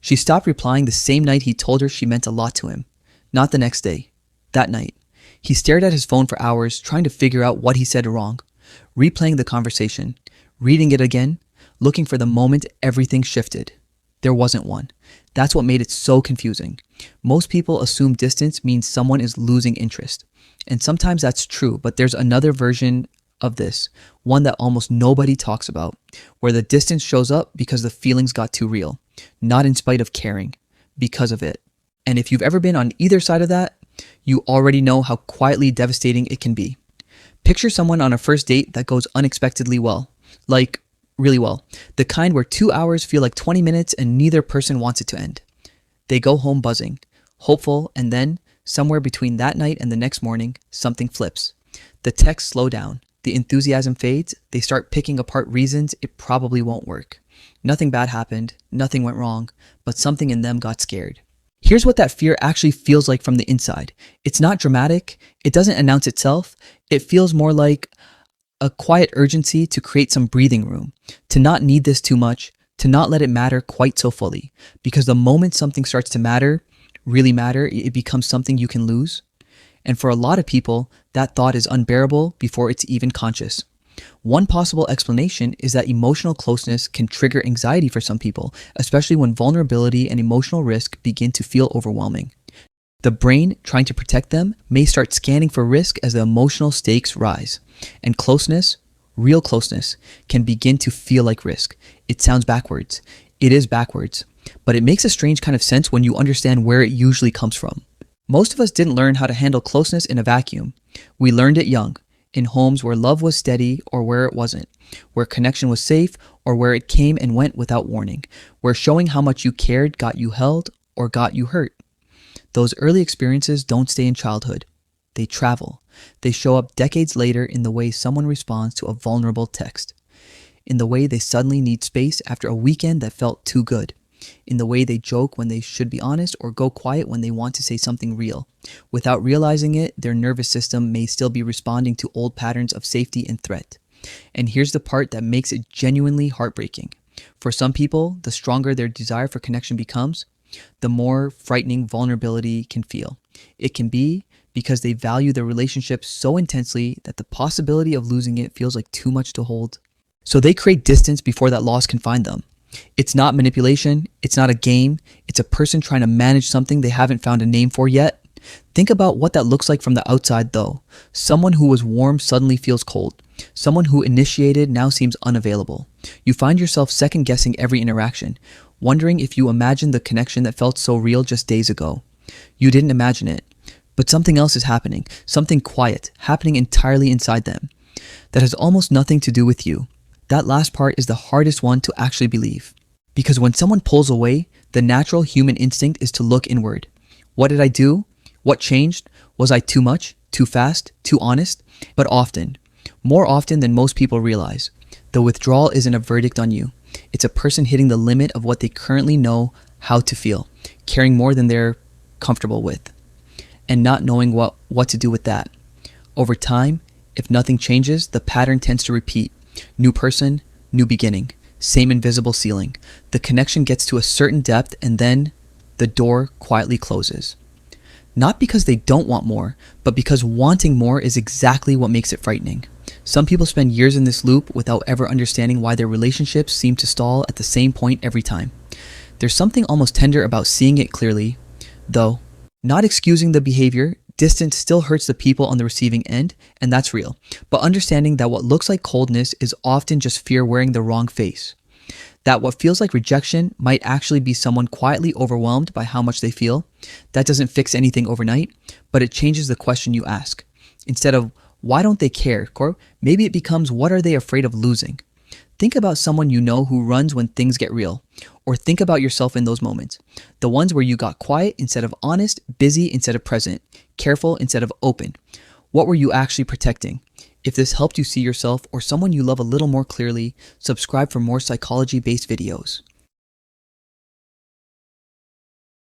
She stopped replying the same night he told her she meant a lot to him. Not the next day. That night. He stared at his phone for hours, trying to figure out what he said wrong, replaying the conversation, reading it again, looking for the moment everything shifted. There wasn't one. That's what made it so confusing. Most people assume distance means someone is losing interest. And sometimes that's true, but there's another version of this, one that almost nobody talks about, where the distance shows up because the feelings got too real, not in spite of caring, because of it. And if you've ever been on either side of that, you already know how quietly devastating it can be. Picture someone on a first date that goes unexpectedly well, like really well, the kind where 2 hours feel like 20 minutes and neither person wants it to end. They go home buzzing, hopeful, and then, somewhere between that night and the next morning, something flips. The texts slow down, the enthusiasm fades, they start picking apart reasons it probably won't work. Nothing bad happened, nothing went wrong, but something in them got scared. Here's what that fear actually feels like from the inside. It's not dramatic, it doesn't announce itself, it feels more like a quiet urgency to create some breathing room, to not need this too much, to not let it matter quite so fully. Because the moment something starts to matter, really matter, it becomes something you can lose. And for a lot of people, that thought is unbearable before it's even conscious. One possible explanation is that emotional closeness can trigger anxiety for some people, especially when vulnerability and emotional risk begin to feel overwhelming. The brain, trying to protect them, may start scanning for risk as the emotional stakes rise. And closeness, real closeness, can begin to feel like risk. It sounds backwards. It is backwards. But it makes a strange kind of sense when you understand where it usually comes from. Most of us didn't learn how to handle closeness in a vacuum. We learned it young, in homes where love was steady or where it wasn't, where connection was safe or where it came and went without warning, where showing how much you cared got you held or got you hurt. Those early experiences don't stay in childhood. They travel. They show up decades later in the way someone responds to a vulnerable text, in the way they suddenly need space after a weekend that felt too good, in the way they joke when they should be honest or go quiet when they want to say something real. Without realizing it, their nervous system may still be responding to old patterns of safety and threat. And here's the part that makes it genuinely heartbreaking. For some people, the stronger their desire for connection becomes, the more frightening vulnerability can feel. It can be because they value their relationship so intensely that the possibility of losing it feels like too much to hold. So they create distance before that loss can find them. It's not manipulation, it's not a game, it's a person trying to manage something they haven't found a name for yet. Think about what that looks like from the outside though. Someone who was warm suddenly feels cold. Someone who initiated now seems unavailable. You find yourself second guessing every interaction, wondering if you imagined the connection that felt so real just days ago. You didn't imagine it, but something else is happening, something quiet, happening entirely inside them, that has almost nothing to do with you. That last part is the hardest one to actually believe. Because when someone pulls away, the natural human instinct is to look inward. What did I do? What changed? Was I too much? Too fast? Too honest? But often, more often than most people realize, the withdrawal isn't a verdict on you. It's a person hitting the limit of what they currently know how to feel, caring more than they're comfortable with, and not knowing what to do with that. Over time, if nothing changes, the pattern tends to repeat. New person, new beginning, same invisible ceiling. The connection gets to a certain depth and then the door quietly closes. Not because they don't want more, but because wanting more is exactly what makes it frightening. Some people spend years in this loop without ever understanding why their relationships seem to stall at the same point every time. There's something almost tender about seeing it clearly, though. Not excusing the behavior, distance still hurts the people on the receiving end, and that's real. But understanding that what looks like coldness is often just fear wearing the wrong face. That what feels like rejection might actually be someone quietly overwhelmed by how much they feel. That doesn't fix anything overnight, but it changes the question you ask. Instead of, why don't they care? Maybe it becomes, what are they afraid of losing? Think about someone you know who runs when things get real. Or think about yourself in those moments. The ones where you got quiet instead of honest, busy instead of present, careful instead of open. What were you actually protecting? If this helped you see yourself or someone you love a little more clearly, subscribe for more psychology-based videos.